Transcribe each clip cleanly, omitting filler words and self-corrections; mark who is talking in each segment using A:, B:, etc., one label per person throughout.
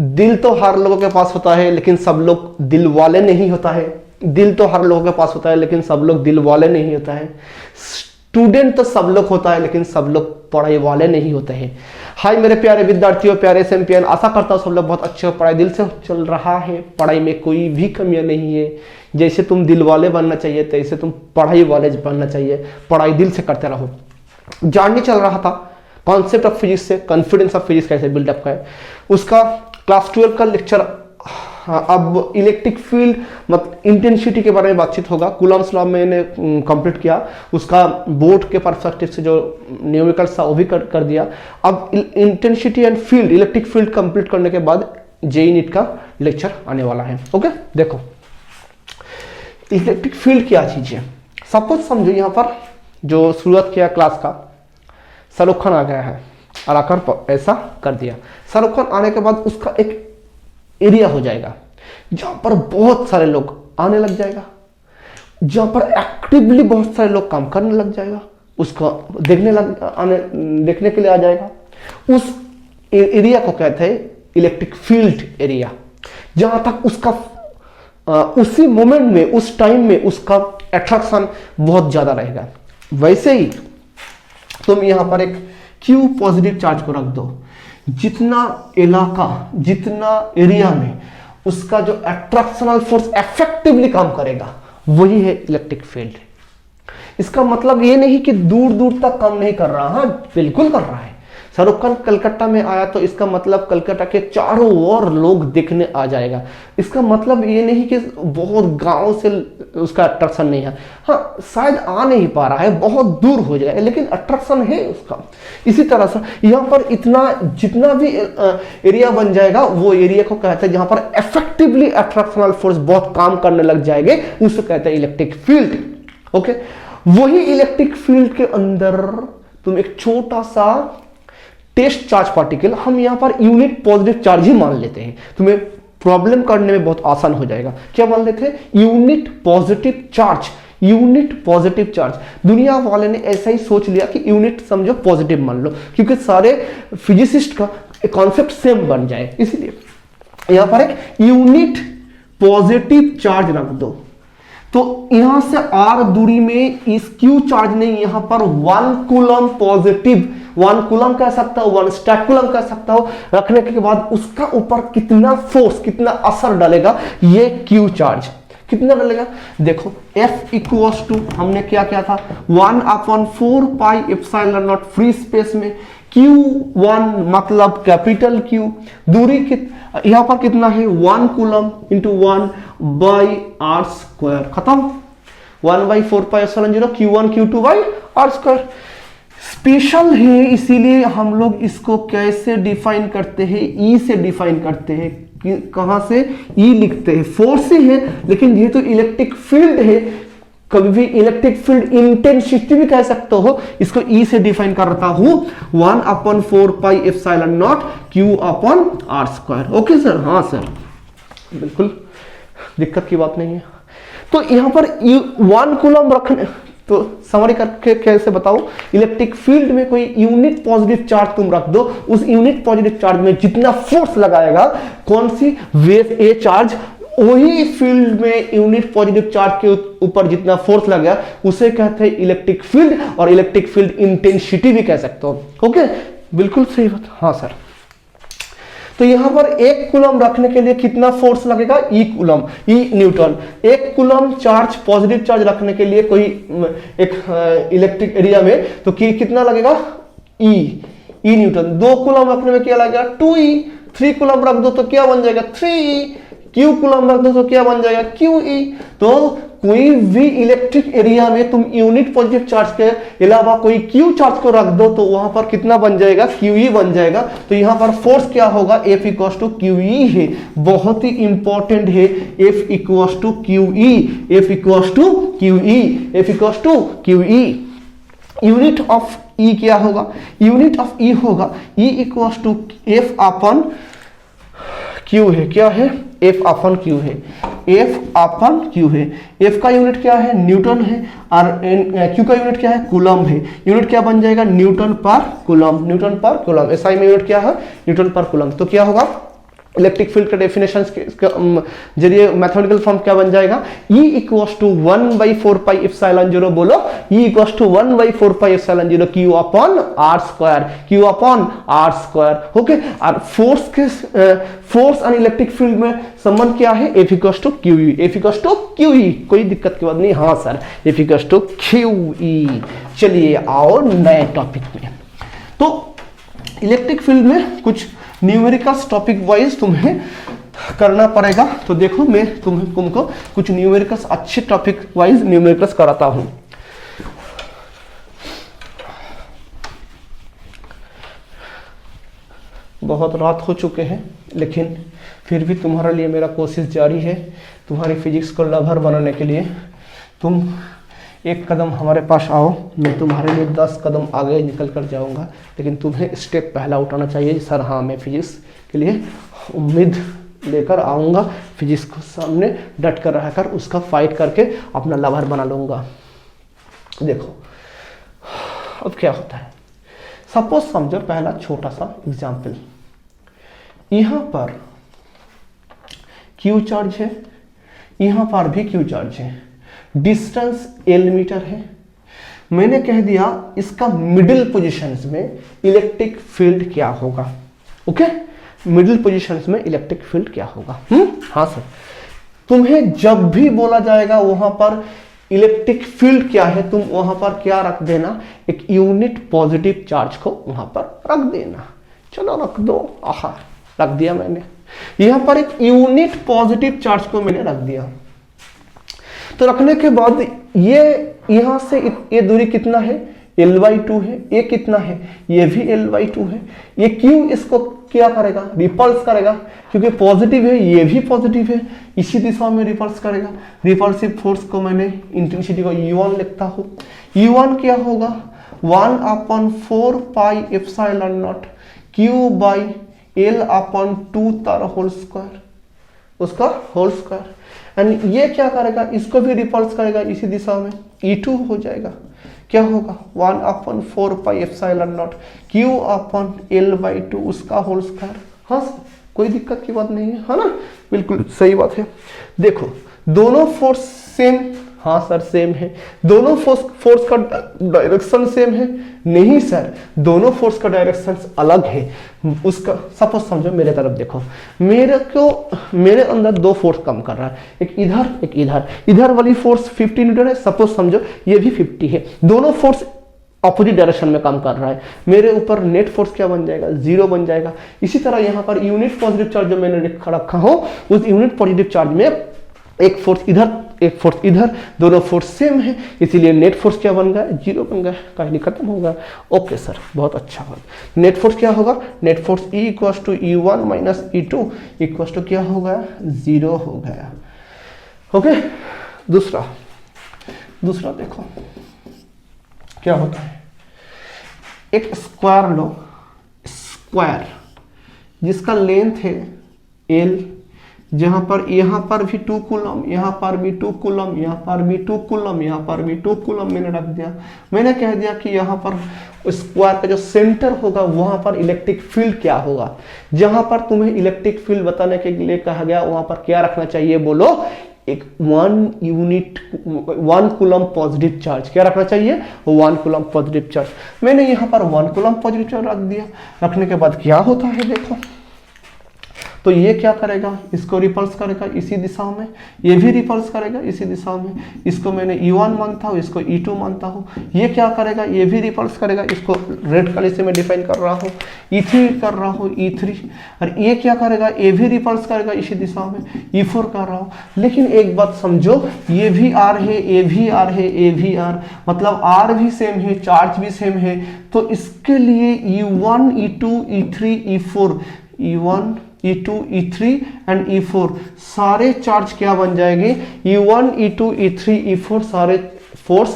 A: दिल तो हर लोगों के पास होता है लेकिन सब लोग दिल वाले नहीं होता है। दिल तो हर लोगों के पास होता है लेकिन सब लोग दिल वाले नहीं होता है। स्टूडेंट तो सब लोग होता है लेकिन सब लोग पढ़ाई वाले नहीं होते हैं। हाय मेरे प्यारे विद्यार्थियों, प्यारे चैंपियन, आशा करता हूँ सब लोग बहुत अच्छे पढ़ाई दिल से चल रहा है। पढ़ाई में कोई भी कमियां नहीं है। जैसे तुम दिल वाले बनना चाहिए तैसे तुम पढ़ाई वाले बनना चाहिए। पढ़ाई दिल से करते रहो। जानने चल रहा था कॉन्सेप्ट ऑफ फिजिक्स से, कॉन्फिडेंस ऑफ फिजिक्स कैसे बिल्डअप का है उसका क्लास 12 का लेक्चर। अब इलेक्ट्रिक फील्ड मतलब इंटेंसिटी के बारे में बातचीत होगा। कूलम्ब्स लॉ मैंने कंप्लीट किया, उसका बोर्ड के परस्पेक्टिव से जो न्यूमेरिकल्स था वो भी कर दिया। अब intensity and field, electric field complete करने के बाद जेईई नीट का लेक्चर आने वाला है। ओके, देखो इलेक्ट्रिक फील्ड क्या चीज है। सपोज समझो यहाँ पर जो शुरुआत किया क्लास का, शाहरुख खान आ गया है और आकर ऐसा कर दिया। शाहरुख खान आने के बाद उसका एक एरिया हो जाएगा जहां पर बहुत सारे लोग आने लग जाएगा, जहां पर एक्टिवली बहुत सारे लोग काम करने लग जाएगा, उसको देखने के लिए आ जाएगा। उस एरिया को कहते हैं इलेक्ट्रिक फील्ड एरिया। जहां तक उसका उसी मोमेंट में, उस टाइम में उसका अट्रैक्शन बहुत ज्यादा रहेगा। वैसे ही तुम यहां पर एक क्यू पॉजिटिव चार्ज को रख दो, जितना इलाका, जितना एरिया में उसका जो अट्रैक्शनल फोर्स इफेक्टिवली काम करेगा वही है इलेक्ट्रिक फील्ड। इसका मतलब ये नहीं कि दूर दूर तक काम नहीं कर रहा, हाँ बिल्कुल कर रहा है। शाहरुख खान कलकत्ता में आया तो इसका मतलब कलकत्ता के चारों ओर लोग देखने आ जाएगा। इसका मतलब ये नहीं कि बहुत गांव से उसका अट्रैक्शन नहीं है, हाँ शायद आ नहीं पा रहा है, बहुत दूर हो जाएगा लेकिन अट्रैक्शन है उसका। इसी तरह से यहाँ पर इतना जितना भी एरिया बन जाएगा वो एरिया को कहते हैं जहां पर इफेक्टिवली अट्रैक्शनल फोर्स बहुत काम करने लग जाएंगे, उसको कहते हैं इलेक्ट्रिक फील्ड। ओके, वही इलेक्ट्रिक फील्ड के अंदर तुम एक छोटा सा टेस्ट चार्ज पार्टिकल, हम यहां पर यूनिट पॉजिटिव चार्ज ही मान लेते हैं, तुम्हें प्रॉब्लम करने में बहुत आसान हो जाएगा। क्या मान लेते हैं? Unit positive charge. Unit positive charge, दुनिया वाले ने ऐसा ही सोच लिया कि यूनिट समझो पॉजिटिव मान लो, क्योंकि सारे फिजिसिस्ट का कॉन्सेप्ट सेम बन जाए, इसलिए यहां पर एक यूनिट पॉजिटिव चार्ज रख दो। तो यहां से r दूरी में इस q चार्ज ने यहां पर 1 कूलम पॉजिटिव, 1 कूलम कह सकता हो, 1 स्टैक कूलम कह सकता हो, रखने के बाद उसका ऊपर कितना फोर्स, कितना असर डालेगा, ये q चार्ज कितना डालेगा। देखो F इक्वल्स टू हमने क्या किया था 1/4 pi epsilon not free space में Q1 मतलब कैपिटल Q, दूरी यहां पर कितना है 1 coulomb into 1 by R square, खत्म। 1/4 pi epsilon 0 Q1 Q2 by R square. Special है इसीलिए हम लोग इसको कैसे डिफाइन करते हैं, ई से डिफाइन करते हैं। कहां से? ई लिखते हैं, फोर्स से है लेकिन ये तो इलेक्ट्रिक फील्ड है, कभी भी इलेक्ट्रिक फील्ड इंटेंसिटी भी कह सकते हो, इसको ई से डिफाइन करता हूं 1/4 pi epsilon naught Q upon R square. Okay sir? हाँ सर, बिल्कुल दिक्कत की बात नहीं है। तो यहां पर 1 कूलम रखने, तो समरी करके कैसे बताओ, इलेक्ट्रिक फील्ड में कोई यूनिट पॉजिटिव चार्ज तुम रख दो, उस यूनिट पॉजिटिव चार्ज में जितना फोर्स लगाएगा, कौन सी वेव ए चार्ज, वही फील्ड में यूनिट पॉजिटिव चार्ज के ऊपर जितना फोर्स लगा उसे कहते हैं इलेक्ट्रिक फील्ड, और इलेक्ट्रिक फील्ड इंटेंसिटी भी कह सकते हो। ओके, बिल्कुल सही बात। हाँ सर, तो यहां पर 1 कूलम रखने के लिए कितना फोर्स लगेगा? E coulomb, E newton. 1 coulomb charge, positive charge रखने के लिए कोई एक इलेक्ट्रिक एरिया में तो कितना लगेगा? ई न्यूटन। 2 कूलम रखने में क्या लगेगा? 2e। 3 कूलम रख दो तो क्या बन जाएगा? 3e। Q कूलम रख दो तो क्या बन जाएगा? QE। तो कोई भी इलेक्ट्रिक एरिया में तुम यूनिट पॉजिटिव चार्ज के अलावा कोई Q चार्ज को रख दो तो वहां पर कितना बन जाएगा? QE बन जाएगा। तो यहां पर फोर्स क्या होगा? F इक्वल्स टू QE है, बहुत ही इंपॉर्टेंट है। F equals to QE, F equals to QE, F equals to QE। Unit of E क्या होगा? यूनिट ऑफ E होगा E equals to F upon Q है, क्या है? F अपॉन Q है, F अपॉन Q है। F का unit क्या है? न्यूटन है, और Q का यूनिट क्या है? कूलम है। यूनिट क्या बन जाएगा? न्यूटन पर कूलम, न्यूटन पर कूलम। SI में यूनिट क्या है? न्यूटन पर कूलम। तो क्या होगा? इलेक्ट्रिक फील्ड का डेफिनेशन जरिए मैथमेटिकल फॉर्म क्या बन जाएगा, E इक्वल्स टू 1/4 एप्सिलॉन 0, बोलो E equals to 1/4 epsilon 0 Q upon R square, Q upon R square. Okay, और फोर्स एंड इलेक्ट्रिक फील्ड में संबंध क्या है, F equals to QE, F equals to QE, कोई दिक्कत की बात नहीं, हाँ sir F equals to QE। चलिए आओ नए टॉपिक में। तो इलेक्ट्रिक फील्ड में कुछ न्यूमेरिकल्स टॉपिक वाइज तुम्हें करना पड़ेगा। तो देखो मैं तुमको कुछ न्यूमेरिकल्स अच्छे टॉपिक वाइज न्यूमेरिकल्स कराता हूं। बहुत रात हो चुके हैं, लेकिन फिर भी तुम्हारे लिए मेरा कोशिश जारी है तुम्हारी फिजिक्स को लवर बनाने के लिए। तुम एक कदम हमारे पास आओ, मैं तुम्हारे लिए 10 कदम आगे निकल कर जाऊंगा, लेकिन तुम्हें स्टेप पहला उठाना चाहिए। सर हाँ, मैं फिजिक्स के लिए उम्मीद लेकर आऊँगा, फिजिक्स को सामने डट कर रहकर उसका फाइट करके अपना लवर बना लूँगा। देखो अब क्या होता है, सपोज समझो पहला छोटा सा एग्जाम्पल, यहाँ पर क्यू चार्ज है, यहाँ पर भी क्यू चार्ज है, डिस्टेंस L मीटर है। मैंने कह दिया इसका मिडिल पोजीशंस में इलेक्ट्रिक फील्ड क्या होगा। ओके, मिडिल पोजीशंस में इलेक्ट्रिक फील्ड क्या होगा। हाँ सर, तुम्हें जब भी बोला जाएगा वहां पर इलेक्ट्रिक फील्ड क्या है, तुम वहां पर क्या रख देना, एक यूनिट पॉजिटिव चार्ज को वहां पर रख देना। चलो रख दो, आहा रख दिया मैंने, यहां पर एक यूनिट पॉजिटिव चार्ज को मैंने रख दिया। तो रखने के बाद ये यहां से ये दूरी कितना है, L/2 है, ये कितना है, ये भी L/2 है। ये Q इसको क्या करेगा, रिपल्स करेगा, क्योंकि पॉजिटिव है, ये भी पॉजिटिव है, इसी दिशा में रिपल्स करेगा। रिपल्सिव फोर्स को मैंने इंटेंसिटी को U1 लिखता हूं। U1 क्या होगा, 1/4 पाई एप्सिलॉन नॉट Q/L/2 तारा होल स्क्वायर, उसका होल स्क्वायर। एंड ये क्या करेगा, इसको भी रिपल्स करेगा इसी दिशा में, E2 हो जाएगा। क्या होगा, 1/4 पाई एप्सिलॉन नॉट Q/L/2 उसका होल स्क्वायर। हाँ कोई दिक्कत की बात नहीं है ना, बिल्कुल सही बात है। देखो दोनों फोर्स सेम, हाँ सर सेम है। दोनों फोर्स का डायरेक्शन सेम है, नहीं सर दोनों फोर्स का डायरेक्शन अलग है। उसका सपोज समझो मेरे तरफ देखो, मेरे अंदर दो फोर्स काम कर रहा है, एक इधर एक इधर। इधर वाली फोर्स 50 न्यूटन है, सपोज समझो ये भी 50 है। दोनों फोर्स ऑपोजिट डायरेक्शन में काम कर रहा है, मेरे ऊपर नेट फोर्स क्या बन जाएगा, 0 बन जाएगा। इसी तरह यहाँ पर यूनिट पॉजिटिव चार्ज जो मैंने रखा हो, उस यूनिट पॉजिटिव चार्ज में एक फोर्स इधर एक फोर्स इधर, दोनों फोर्स सेम है, इसीलिए नेट फोर्स क्या बन गया, 0 बन गया, कहानी खत्म होगा। ओके सर बहुत अच्छा बात। नेट फोर्स क्या होगा, net force E equals to E1 minus E2 equals to क्या हो गया, 0 हो गया। ओके, दूसरा देखो क्या होता है, एक स्क्वायर लो, स्क्वायर जिसका लेंथ है L, जहां पर यहाँ पर भी 2 कूलम, यहाँ पर भी 2 कूलम, यहाँ पर भी 2 कूलम, यहाँ पर भी 2 कूलम मैंने रख दिया। मैंने कह दिया कि यहाँ पर स्क्वायर का जो सेंटर होगा वहां पर इलेक्ट्रिक फील्ड क्या होगा। जहां पर तुम्हें इलेक्ट्रिक फील्ड बताने के लिए कहा गया वहां पर क्या रखना चाहिए, बोलो एक 1 कूलम पॉजिटिव चार्ज। क्या रखना चाहिए, 1 कूलम पॉजिटिव चार्ज। मैंने यहाँ पर 1 कूलम पॉजिटिव चार्ज रख दिया। रखने के बाद क्या होता है देखो, तो ये क्या करेगा, इसको रिपल्स करेगा इसी दिशा में, ये भी रिपल्स करेगा इसी दिशा में। इसको मैंने E1 मानता हूँ, इसको E2 मानता हूँ। ये क्या करेगा, ये भी रिपल्स करेगा, इसको रेड कलर से मैं डिफाइन कर रहा हूँ, E3 कर रहा हूँ, E3। और ये क्या करेगा, ये भी रिपल्स करेगा इसी दिशा में, E4 कर रहा हूँ। लेकिन एक बात समझो, ये भी R है, ये भी R है, ये भी R, मतलब R भी सेम है, चार्ज भी सेम है। तो इसके लिए E1 E2 E3 E4, E1 E2 E3 and E4 सारे चार्ज क्या बन जाएंगे, E1 E2 E3 E4 सारे फोर्स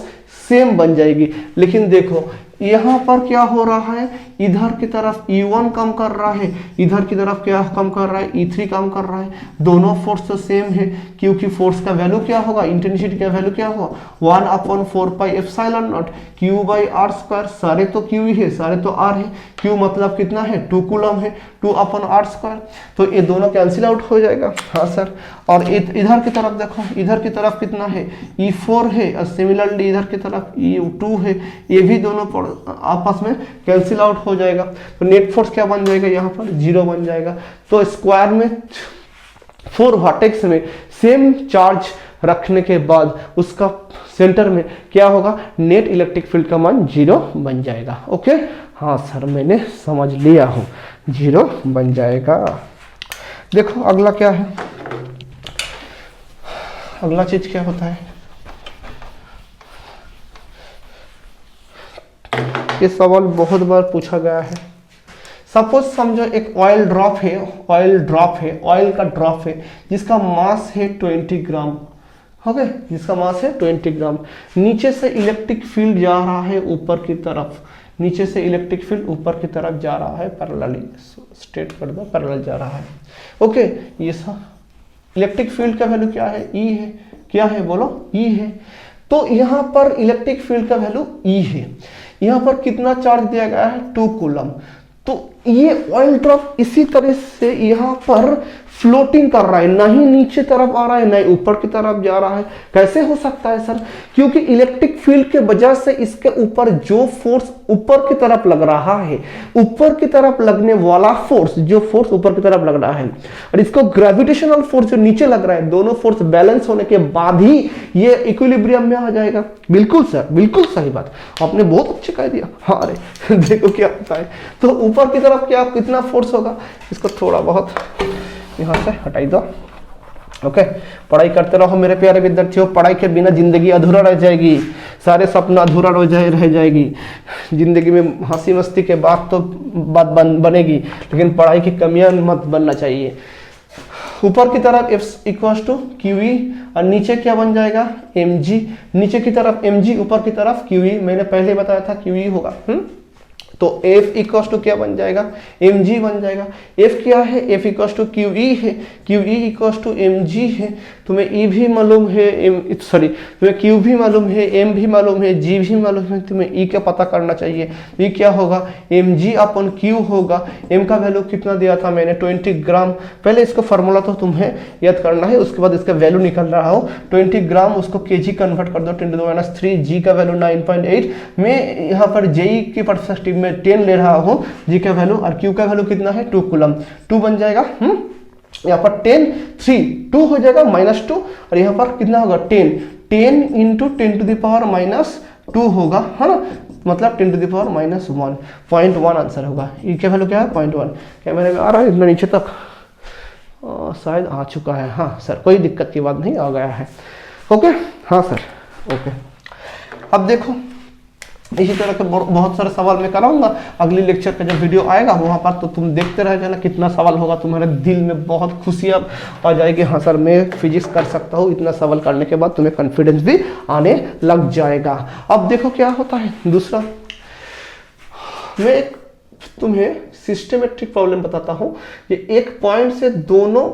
A: सेम बन जाएगी। लेकिन देखो यहाँ पर क्या हो रहा है, इधर की तरफ E1 कम कर रहा है, इधर की तरफ क्या कम कर रहा है, E3 कम कर रहा है। दोनों फोर्स तो सेम है, क्योंकि फोर्स का वैल्यू क्या होगा, इंटेंसिटी का वैल्यू क्या होगा, 1/4πε0 Q/r²। सारे तो Q ही है, सारे तो R है। Q मतलब कितना है, 2 कूलम है, 2/r²। तो ये दोनों कैंसिल आउट हो जाएगा। हाँ सर। और इधर की तरफ देखो, इधर की तरफ कितना है, E4 है, और सिमिलरली इधर की तरफ E2 है। ये भी दोनों आपस में कैंसिल आउट हो जाएगा। तो नेट फोर्स क्या बन जाएगा, यहाँ पर 0 बन जाएगा। तो स्क्वायर में 4 वर्टेक्स में सेम चार्ज रखने के बाद उसका सेंटर में क्या होगा, नेट इलेक्ट्रिक फील्ड का मान 0 बन जाएगा। ओके, हाँ सर मैंने समझ लिया हूँ, 0 बन जाएगा। देखो अगला क्या है, अगला चीज क्या होता है, ये सवाल बहुत बार पूछा गया है। सपोज समझो एक ऑयल ड्रॉप है, ऑयल का ड्रॉप है जिसका मास है 20 ग्राम, ओके, जिसका मास है 20 ग्राम। नीचे से इलेक्ट्रिक फील्ड जा रहा है ऊपर की तरफ, नीचे से इलेक्ट्रिक फील्ड ऊपर की तरफ जा रहा है, पैरेलली स्ट्रेट कर दो, पैरेलल जा रहा है। ओके, ये सब इलेक्ट्रिक फील्ड का वैल्यू क्या है, ई है। क्या है बोलो, ई है। तो यहाँ पर इलेक्ट्रिक फील्ड का वैल्यू ई है। यहाँ पर कितना चार्ज दिया गया है, 2 कूलम। तो ये ऑयल ड्रॉप इसी तरह से यहाँ पर फ्लोटिंग कर रहा है, ना ही नीचे तरफ आ रहा है, ना ही ऊपर की तरफ जा रहा है। कैसे हो सकता है सर, क्योंकि इलेक्ट्रिक फील्ड के वजह से इसके ऊपर जो फोर्स ऊपर की तरफ लग रहा है, ऊपर की तरफ लगने वाला फोर्स, जो फोर्स ऊपर की तरफ लग रहा है, और इसको ग्रेविटेशनल फोर्स जो नीचे लग रहा है, दोनों फोर्स बैलेंस होने के बाद ही ये इक्विलिब्रियम में आ जाएगा। बिल्कुल सर, बिल्कुल सही बात, आपने बहुत अच्छे कह दिया। हाँ अरे देखो क्या होता है, तो ऊपर की तरफ क्या कितना फोर्स होगा, इसको थोड़ा बहुत यहाँ से हटाई दो। ओके, पढ़ाई करते रहो मेरे प्यारे विद्यार्थियों, पढ़ाई के बिना जिंदगी अधूरा रह जाएगी, सारे सपना अधूरा रह जाएगी। जिंदगी में हंसी मस्ती के बाद तो बात बनेगी, लेकिन पढ़ाई की कमियां मत बनना चाहिए। ऊपर की तरफ F = QE और नीचे क्या बन जाएगा, mg। नीचे की तरफ mg, ऊपर की तरफ QE। मैंने पहले बताया था QE होगा। तो F = क्या बन जाएगा, mg बन जाएगा। F क्या है, F = QE है, QE = mg है। तुम्हें E भी मालूम है, तुम्हें Q भी मालूम है, M भी मालूम है, G भी मालूम है, तुम्हें E का पता करना चाहिए। E क्या होगा, mg/Q होगा। M का वैल्यू कितना दिया था मैंने, 20 ग्राम। पहले इसका फॉर्मूला तो तुम्हें याद करना है, उसके बाद इसका वैल्यू निकल रहा हो 20 ग्राम, उसको kg कन्वर्ट कर दो 10⁻³ G का वैल्यू 9.8। मैं यहाँ पर JE की परस्पेक्टिव में 10 ले रहा हूँ, G का वैल्यू, और Q का वैल्यू कितना है, 2 कूलम। 2 बन जाएगा, यहाँ पर 10 3 2 हो जाएगा -2, और यहाँ पर कितना होगा 10 × 10⁻⁻² होगा, है ना, मतलब 10⁻⁻1 0.1 आंसर होगा। ये क्या वैल्यू क्या है, 0.1। कैमरे में आ रहा है इतना नीचे तक, शायद आ चुका है। हाँ सर, कोई दिक्कत की बात नहीं, आ गया है। ओके, हाँ सर, ओके। अब देखो इसी तरह के बहुत सारे सवाल मैं कराऊंगा। अगली लेक्चर का जब वीडियो आएगा वहां पर तो तुम देखते रह जाना कितना सवाल होगा, तुम्हारे दिल में बहुत खुशियां आ जाएगी। हाँ सर, मैं फिजिक्स कर सकता हूँ। इतना सवाल करने के बाद तुम्हें कॉन्फिडेंस भी आने लग जाएगा। अब देखो क्या होता है दूसरा, मैं एक तुम्हें सिस्टमेट्रिक प्रॉब्लम बताता हूँ। ये एक पॉइंट से दोनों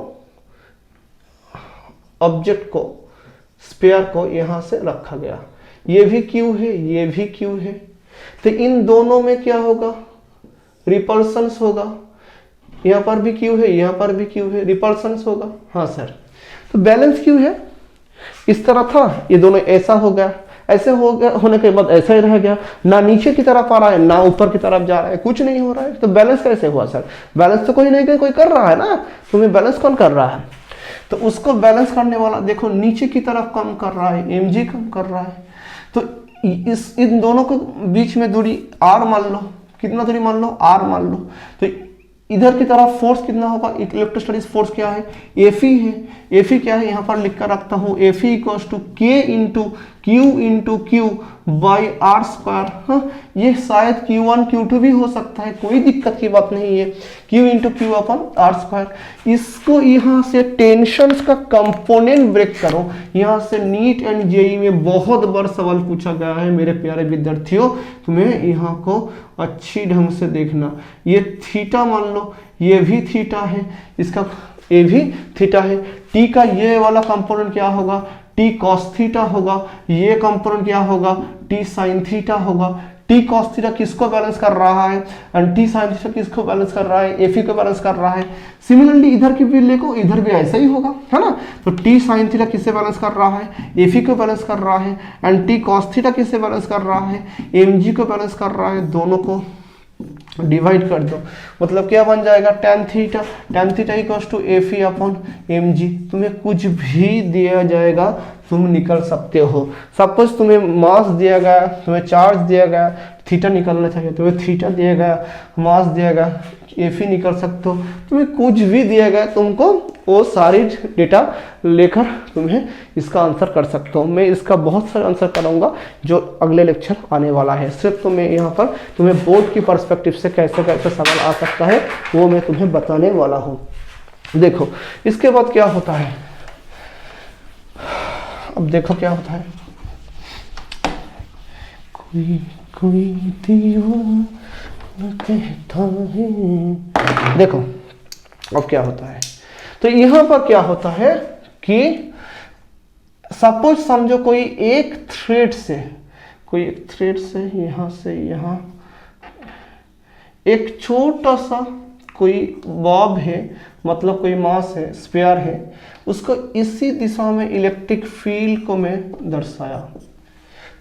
A: ऑब्जेक्ट को, स्फीयर को यहां से रखा गया, ये भी Q है, ये भी Q है, तो इन दोनों में क्या होगा, रिपल्सन्स होगा। यहाँ पर भी Q है, यहाँ पर भी Q है, रिपल्सन्स होगा। हाँ सर, तो बैलेंस Q है, इस तरह था, ये दोनों ऐसा हो गया, ऐसे हो गया, होने के बाद ऐसा ही रह गया, ना नीचे की तरफ आ रहा है ना ऊपर की तरफ जा रहा है, कुछ नहीं हो रहा है। तो बैलेंस कैसे हुआ सर, बैलेंस तो कोई नहीं कोई कर रहा है ना, तुम्हें बैलेंस कौन कर रहा है, तो उसको बैलेंस करने वाला देखो नीचे की तरफ कम कर रहा है, mg कम कर रहा है। तो इन दोनों के बीच में दूरी r मान लो, कितना दूरी मान लो, r मान लो। तो इधर की तरफ फोर्स कितना होगा, इलेक्ट्रोस्टैटिक फोर्स क्या है, Fe है। Fe क्या है, यहाँ पर लिख कर रखता हूँ, Fe = K × Q into Q by R square. हाँ, ये शायद Q1 Q2 भी हो सकता है, कोई दिक्कत की बात नहीं है। Q into Q upon R square. इसको यहाँ से टेंशन्स का कंपोनेंट ब्रेक करो। यहाँ से नीट एंड जेई में बहुत बार सवाल पूछा गया है मेरे प्यारे विद्यार्थियों, तुम्हें यहाँ को अच्छी ढंग से देखना। ये थीटा मान लो, ये भी थीटा है, इसका ये भी थीटा है। टी का ये वाला कंपोनेंट क्या होगा, टी कॉस थीटा होगा। ये कंपोनेंट क्या होगा, टी साइन थीटा होगा। टी कॉस थीटा किसको बैलेंस कर रहा है एंड टी साइन थीटा किसको बैलेंस कर रहा है, एफी को बैलेंस कर रहा है। सिमिलरली इधर की भी देखो, इधर भी ऐसा ही होगा, है ना। तो टी साइन थीटा किससे बैलेंस कर रहा है, एफी को बैलेंस कर रहा है। एंड टी कॉस थीटा किससे बैलेंस कर रहा है, एमजी को बैलेंस कर रहा है। दोनों को डिवाइड कर दो, मतलब क्या बन जाएगा, tan theta. tan theta equals to F E upon M G. तुम्हें कुछ भी दिया जाएगा तुम निकल सकते हो। सपोज तुम्हें मास दिया गया, तुम्हें चार्ज दिया गया, थीटा निकलना चाहिए, तुम्हें थीटा दिया गया, मास दिया गया, एफ ई निकल सकते हो। तुम्हें कुछ भी दिया गया, तुमको वो सारी डेटा लेकर तुम्हें इसका आंसर कर सकते हो। मैं इसका बहुत सारा आंसर कराऊंगा जो अगले लेक्चर आने वाला है। सिर्फ तो मैं यहाँ पर तुम्हें बोर्ड की पर्सपेक्टिव से कैसे कैसे सवाल आ सकता है वो मैं तुम्हें बताने वाला हूँ। देखो इसके बाद क्या होता है, अब देखो क्या होता है। कोई कोई दीवाना कहता है, देखो अब क्या होता है। तो यहां पर क्या होता है कि सपोज समझो कोई एक थ्रेड से यहां से यहां एक छोटा सा कोई बॉब है, मतलब कोई मास है, स्फीयर है, उसको इसी दिशा में इलेक्ट्रिक फील्ड को मैं दर्शाया।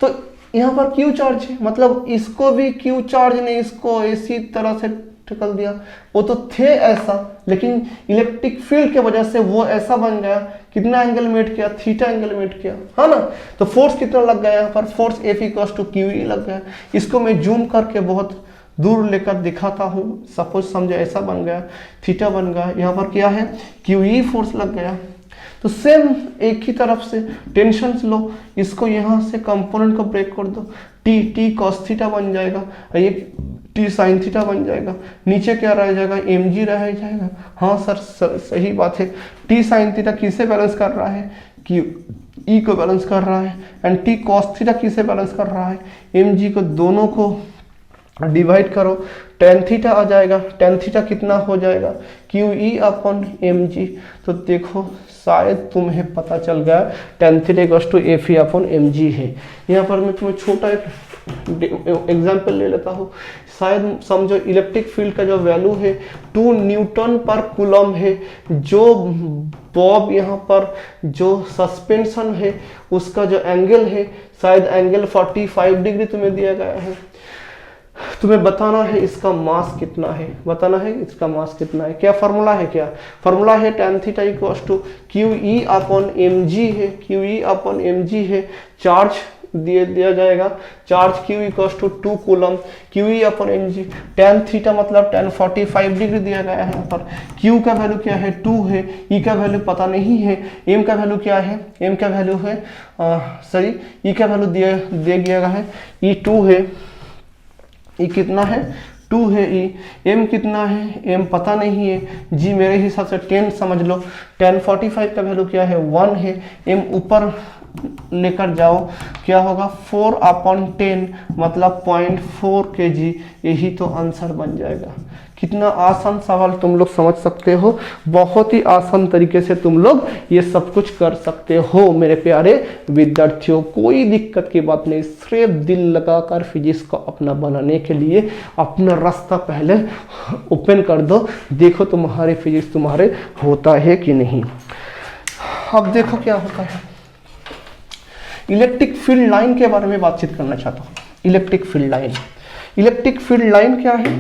A: तो यहाँ पर क्यू चार्ज है, मतलब इसको भी क्यू चार्ज ने इसको इसी तरह से टिकल दिया। वो तो थे ऐसा, लेकिन इलेक्ट्रिक फील्ड के वजह से वो ऐसा बन गया। कितना एंगल मेट किया, थीटा एंगल मेट किया, है ना। तो फोर्स कितना लग गया यहाँ पर, force F equals to Q E लग गया। इसको मैं जूम करके बहुत दूर लेकर दिखाता हूँ। सपोज समझो ऐसा बन गया, थीटा बन गया, यहाँ पर क्या है, क्यू ई फोर्स लग गया। तो सेम एक ही तरफ से टेंशन लो, इसको यहाँ से कंपोनेंट को ब्रेक कर दो, टी कॉस थीटा बन जाएगा, ये टी साइन थीटा बन जाएगा। नीचे क्या रह जाएगा, एम जी रह जाएगा। हाँ सर सही बात है। टी साइन थीटा किसे बैलेंस कर रहा है, क्यू ई को बैलेंस कर रहा है। एंड टी कॉस थीटा किसे बैलेंस कर रहा है, एम जी को। दोनों को डिवाइड करो, टेन थीटा आ जाएगा। टेन थीटा कितना हो जाएगा, Q E upon M G. तो देखो शायद तुम्हें पता चल गया, tan theta equals to F E upon M G है। यहाँ पर मैं तुम्हें छोटा एक एग्जाम्पल ले लेता हूँ। शायद समझो इलेक्ट्रिक फील्ड का जो वैल्यू है 2 न्यूटन पर कूलम है। जो बॉब यहाँ पर जो सस्पेंशन है उसका जो एंगल है, शायद एंगल 45 डिग्री तुम्हें दिया गया है। तुम्हें बताना है इसका मास कितना है, बताना है इसका मास कितना है। क्या फॉर्मूला है, क्या फॉर्मूला है, tan theta equals to Q E upon M G है, Q E upon M G है। चार्ज दिया जाएगा, charge Q equals to 2 coulomb, Q E upon M G. tan theta मतलब tan 45 डिग्री दिया गया है। यहाँ पर q का वैल्यू क्या है, 2 है। e का वैल्यू पता नहीं है। m का वैल्यू क्या है, m का वैल्यू है e का वैल्यू दिया गया है, e 2 है। ई कितना है, 2 है। ई एम कितना है, एम पता नहीं है। जी मेरे हिसाब से 10 समझ लो। tan 45 का वैल्यू क्या है, 1 है। एम ऊपर लेकर जाओ, क्या होगा 4 अपॉन 10 मतलब 0.4 kg। यही तो आंसर बन जाएगा। कितना आसान सवाल तुम लोग समझ सकते हो, बहुत ही आसान तरीके से तुम लोग ये सब कुछ कर सकते हो मेरे प्यारे विद्यार्थियों। कोई दिक्कत की बात नहीं, सिर्फ दिल लगाकर फिजिक्स को अपना बनाने के लिए अपना रास्ता पहले ओपन कर दो। देखो तुम्हारे फिजिक्स तुम्हारे होता है कि नहीं। अब देखो क्या होता है, इलेक्ट्रिक फील्ड लाइन के बारे में बातचीत करना चाहता हूँ। Electric field line, electric field line क्या है,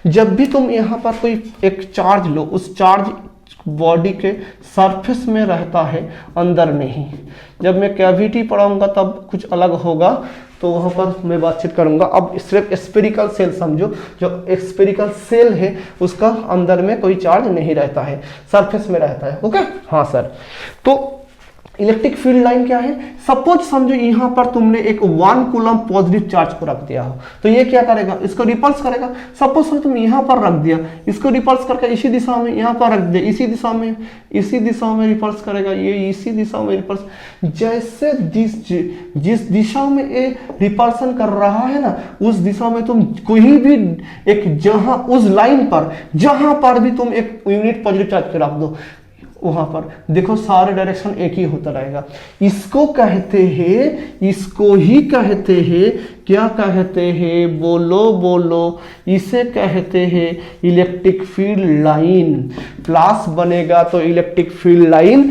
A: जब भी तुम यहाँ पर कोई एक चार्ज लो, उस चार्ज बॉडी के सरफेस में रहता है, अंदर नहीं। जब मैं कैविटी पढ़ाऊंगा तब कुछ अलग होगा, तो वहाँ पर मैं बातचीत करूंगा। अब सिर्फ स्फेरिकल सेल समझो, जो स्फेरिकल सेल है उसका अंदर में कोई चार्ज नहीं रहता है, सरफेस में रहता है। ओके हाँ सर। तो इलेक्ट्रिक फील्ड लाइन क्या है, सपोज समझो यहां पर तुमने एक 1 कूलम पॉजिटिव चार्ज को रख दिया हो, तो ये क्या करेगा, इसको रिपल्स करेगा। सपोज समझो तुम यहां पर रख दिया, इसको रिपल्स करके इसी दिशा में यहां पर रख दिया, इसी दिशा में रिपल्स करेगा, ये इसी दिशा में रिपल्स। जैसे जिस दिशा में ये रिपल्सन कर रहा है ना, उस दिशा में तुम कोई भी एक जहां उस लाइन पर जहां पर भी तुम एक यूनिट पॉजिटिव चार्ज के रख दो, वहां पर देखो सारे डायरेक्शन एक ही होता रहेगा। इसको कहते हैं, इसको ही कहते हैं, क्या कहते हैं, बोलो, इसे कहते हैं इलेक्ट्रिक फील्ड लाइन। प्लस बनेगा तो इलेक्ट्रिक फील्ड लाइन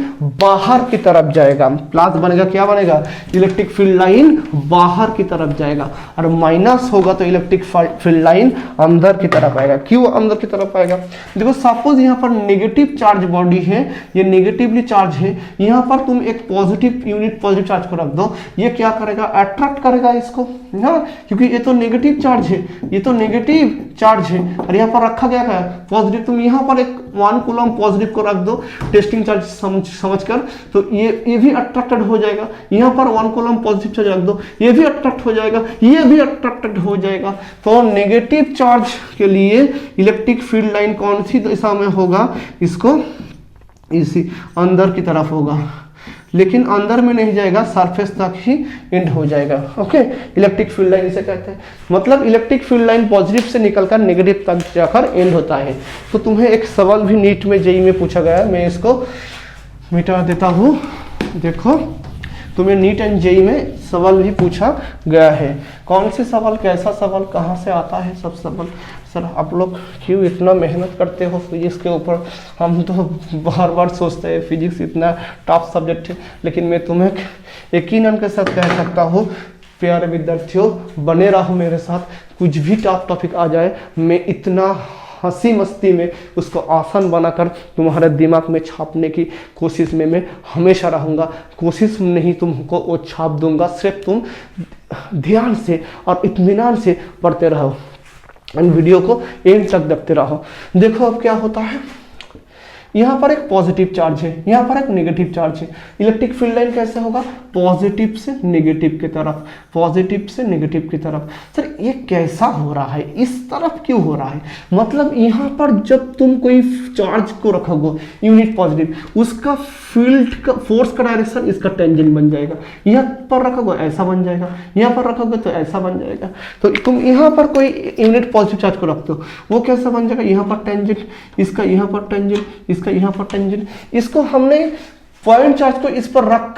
A: बाहर की तरफ जाएगा, प्लस बनेगा, क्या बनेगा, इलेक्ट्रिक फील्ड लाइन बाहर की तरफ जाएगा, और माइनस होगा तो इलेक्ट्रिक फील्ड लाइन अंदर की तरफ आएगा। क्यों अंदर की तरफ आएगा, देखो सपोज यहाँ पर नेगेटिव चार्ज बॉडी है, ये नेगेटिवली चार्ज है, यहाँ पर तुम एक पॉजिटिव यूनिट पॉजिटिव चार्ज को रख दो, ये क्या करेगा, अट्रैक्ट करेगा इसको ना, क्योंकि ये तो नेगेटिव चार्ज है, ये तो नेगेटिव चार्ज है, और यहाँ पर रखा गया है पॉजिटिव। तुम यहाँ पर एक 1 कूलम पॉजिटिव को रख दो टेस्टिंग चार्ज समझकर, तो ये भी अट्रैक्टेड हो जाएगा। यहाँ पर 1 कूलम पॉजिटिव चार्ज रख दो, ये भी अट्रैक्ट हो जाएगा, ये भी अट्रैक्टेड हो जाएगा। तो नेगेटिव चार्ज के लिए इलेक्ट्रिक फील्ड लाइन कौन सी दिशा में होगा, इसको इसी अंदर की तरफ होगा, लेकिन अंदर में नहीं जाएगा, सरफेस तक ही एंड हो जाएगा। ओके, इलेक्ट्रिक फील्ड लाइन इसे कहते हैं, मतलब इलेक्ट्रिक फील्ड लाइन पॉजिटिव से निकलकर नेगेटिव तक जाकर एंड होता है। तो तुम्हें एक सवाल भी नीट में जेईई में पूछा गया है, मैं इसको मिटा देता हूँ। देखो तुम्हें नीट एंड जेईई में सवाल भी पूछा गया है, कौन से सवाल, कैसा सवाल, कहाँ से आता है, सब सवाल। सर आप लोग क्यों इतना मेहनत करते हो फिजिक्स के ऊपर, हम तो बार बार सोचते हैं फिजिक्स इतना टफ सब्जेक्ट है, लेकिन मैं तुम्हें यकीनन के साथ कह सकता हूँ प्यारे विद्यार्थियों, बने रहो मेरे साथ, कुछ भी टफ टॉपिक आ जाए, मैं इतना हंसी मस्ती में उसको आसान बनाकर तुम्हारे दिमाग में छापने की कोशिश में मैं हमेशा रहूँगा। कोशिश नहीं तुमको वो छाप दूंगा, सिर्फ तुम ध्यान से और इत्मीनान से पढ़ते रहो, इन वीडियो को एंड तक देखते रहो। देखो अब क्या होता है, यहाँ पर एक पॉजिटिव चार्ज है, यहाँ पर एक नेगेटिव चार्ज है। इलेक्ट्रिक फील्ड लाइन कैसे होगा, पॉजिटिव से नेगेटिव की तरफ, पॉजिटिव से नेगेटिव की तरफ। सर ये कैसा हो रहा है, इस तरफ क्यों हो रहा है, मतलब यहाँ पर जब तुम कोई चार्ज को रखोगे यूनिट पॉजिटिव, उसका फील्ड का फोर्स का डायरेक्शन इसका टेंजेंट बन जाएगा। यहाँ पर रखोगे ऐसा बन जाएगा, यहाँ पर रखोगे तो ऐसा बन जाएगा। तो तुम यहाँ पर कोई यूनिट पॉजिटिव चार्ज को रखते हो, वो कैसा बन जाएगा, यहाँ पर टेंजेंट, इसका यहाँ पर टेंजेंट, इसका यहाँ पर टेंजेंट। इसको हमने पॉइंट चार्ज को इस पर रख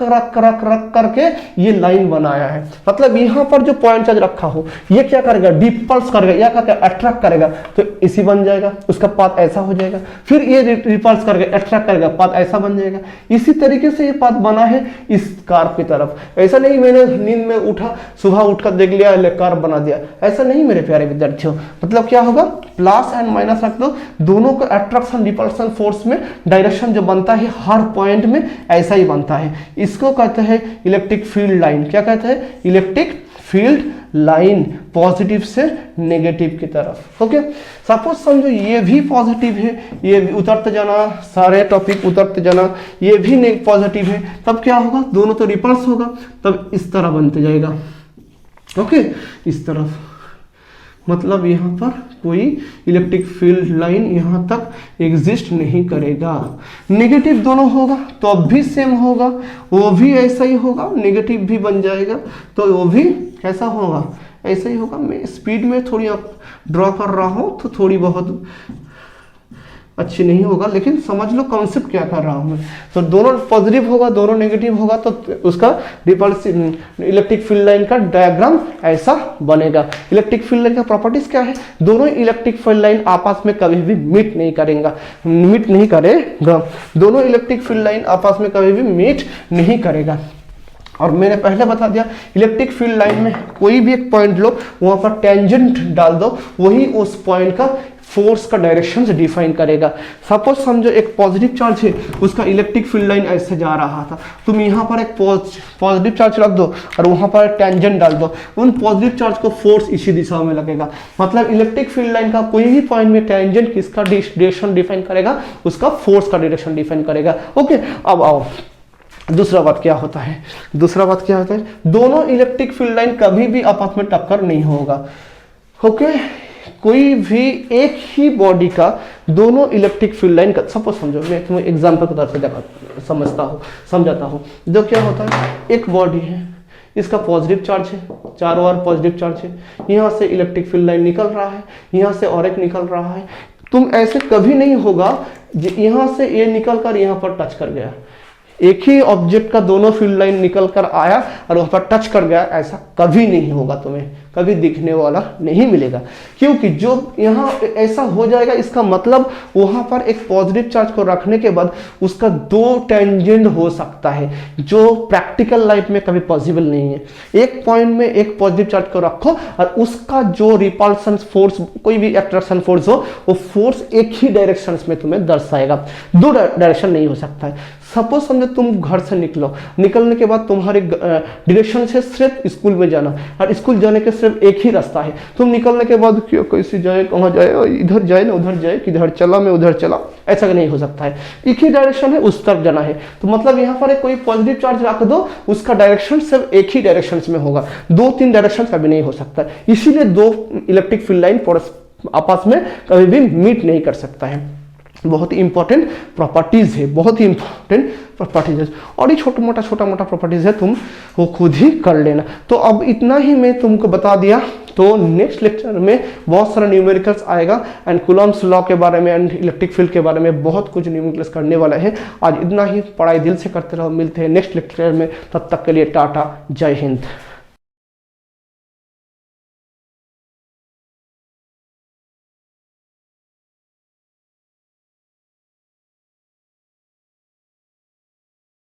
A: करके ये लाइन बनाया है, मतलब यहाँ पर जो पॉइंट चार्ज रखा हो ये क्या करेगा, डिपल्स करेगा, या क्या अट्रैक्ट करेगा, तो इसी बन जाएगा, उसका पाथ ऐसा हो जाएगा। फिर ये रिपल्स करेगा, अट्रैक्ट करेगा, पाथ ऐसा बन जाएगा। इसी तरीके से ये पाथ बना है इस कार की तरफ। ऐसा नहीं मैंने नींद में उठा, सुबह उठकर देख लिया, कार बना दिया, ऐसा नहीं मेरे प्यारे विद्यार्थियों। मतलब क्या होगा, प्लस एंड माइनस रख दो, दोनों का अट्रैक्शन रिपल्सन फोर्स में डायरेक्शन जो बनता है हर पॉइंट में ऐसा ही बनता है। इसको कहते हैं इलेक्ट्रिक फील्ड लाइन। क्या कहते हैं, इलेक्ट्रिक फील्ड लाइन, पॉजिटिव से नेगेटिव की तरफ। ओके, सपोज समझो ये भी पॉजिटिव है, ये भी उतरते जाना, सारे टॉपिक उतरते जाना, ये भी पॉजिटिव है, तब क्या होगा, दोनों तो रिपल्स होगा, तब इस तरह बनते जाएगा। ओके, इस तरफ, मतलब यहाँ पर कोई इलेक्ट्रिक फील्ड लाइन यहाँ तक एग्जिस्ट नहीं करेगा। नेगेटिव दोनों होगा तो अब भी सेम होगा, वो भी ऐसा ही होगा, नेगेटिव भी बन जाएगा तो वो भी कैसा होगा, ऐसा ही होगा। मैं स्पीड में थोड़ी ड्रॉ कर रहा हूँ तो थोड़ी बहुत अच्छी नहीं होगा, लेकिन समझ लो कॉन्सेप्ट क्या कर रहा हूँ मैं। तो दोनों पॉजिटिव होगा, दोनों नेगेटिव होगा, तो उसका रिपल्सिव इलेक्ट्रिक फील्ड लाइन का डायग्राम ऐसा बनेगा। इलेक्ट्रिक फील्ड लाइन का प्रॉपर्टीज क्या है, दोनों इलेक्ट्रिक फील्ड लाइन आपस में कभी भी मीट नहीं करेगा, दोनों इलेक्ट्रिक फील्ड लाइन आपस में कभी भी मीट नहीं करेगा। और मैंने पहले बता दिया, इलेक्ट्रिक फील्ड लाइन में कोई भी एक पॉइंट लो, वहां पर टेंजेंट डाल दो, वही उस पॉइंट का फोर्स का डायरेक्शन डिफाइन करेगा। सपोज समझो एक पॉजिटिव चार्ज है, उसका इलेक्ट्रिक फील्ड लाइन ऐसे जा रहा था, तुम यहाँ पर एक पॉजिटिव चार्ज रख दो और वहां पर टेंजेंट डाल दो, उन पॉजिटिव चार्ज को फोर्स इसी दिशा में लगेगा। मतलब इलेक्ट्रिक फील्ड लाइन का कोई भी पॉइंट में टेंजेंट किसका डायरेक्शन डिफाइन करेगा, उसका फोर्स का डायरेक्शन डिफाइन करेगा। ओके, अब आओ दूसरा बात क्या होता है, दूसरा बात क्या होता है, दोनों इलेक्ट्रिक फील्ड लाइन कभी भी आपस में टक्कर नहीं होगा। ओके, कोई भी एक ही बॉडी का दोनों इलेक्ट्रिक फील्ड लाइन का, सपोज समझो, मैं तुम्हें एग्जांपल के तौर से समझाता हूँ। जो क्या होता है, एक बॉडी है, इसका पॉजिटिव चार्ज है, चारों ओर पॉजिटिव चार्ज है, यहाँ से इलेक्ट्रिक फील्ड लाइन निकल रहा है, यहाँ से और एक निकल रहा है। तुम ऐसे कभी नहीं होगा यहाँ से ये निकल कर यहाँ पर टच कर गया, एक ही ऑब्जेक्ट का दोनों फील्ड लाइन निकल कर आया और वहां पर टच कर गया, ऐसा कभी नहीं होगा, तुम्हें कभी दिखने वाला नहीं मिलेगा। क्योंकि जो यहाँ ऐसा हो जाएगा, इसका मतलब वहां पर एक पॉजिटिव चार्ज को रखने के बाद उसका दो टेंजेंट हो सकता है, जो प्रैक्टिकल लाइफ में कभी पॉसिबल नहीं है। एक पॉइंट में एक पॉजिटिव चार्ज को रखो और उसका जो रिपल्सन फोर्स, कोई भी अट्रैक्शन फोर्स हो, वो फोर्स एक ही डायरेक्शन में तुम्हें दर्शाएगा, दो डायरेक्शन नहीं हो सकता है। सपोज समझो तुम घर से निकलो, निकलने के बाद तुम्हारे डायरेक्शन से सिर्फ स्कूल में जाना, और स्कूल जाने के सिर्फ एक ही रास्ता है। तुम निकलने के बाद क्यों कैसे जाए, कहाँ जाए, इधर जाए ना उधर जाए, किधर चला मैं उधर चला, ऐसा नहीं हो सकता है। एक ही डायरेक्शन है, उस तरफ जाना है, तो मतलब यहाँ पर कोई पॉजिटिव चार्ज रख दो, उसका डायरेक्शन सिर्फ एक ही डायरेक्शन में होगा, दो तीन डायरेक्शन कभी नहीं हो सकता। इसीलिए दो इलेक्ट्रिक फील्ड लाइन आपस में कभी भी मीट नहीं कर सकता है। बहुत ही इंपॉर्टेंट प्रॉपर्टीज है, बहुत ही इंपॉर्टेंट प्रॉपर्टीज है, और ये छोटा मोटा प्रॉपर्टीज है, तुम वो खुद ही कर लेना। तो अब इतना ही मैं तुमको बता दिया। तो नेक्स्ट लेक्चर में बहुत सारा न्यूमेरिकल्स आएगा एंड कूलॉम्स लॉ के बारे में एंड इलेक्ट्रिक फील्ड के बारे में बहुत कुछ न्यूमेरिकल्स करने वाला है। आज इतना ही, पढ़ाई दिल से करते रहो, मिलते हैं नेक्स्ट लेक्चर में, तब तक के लिए टाटा, जय हिंद।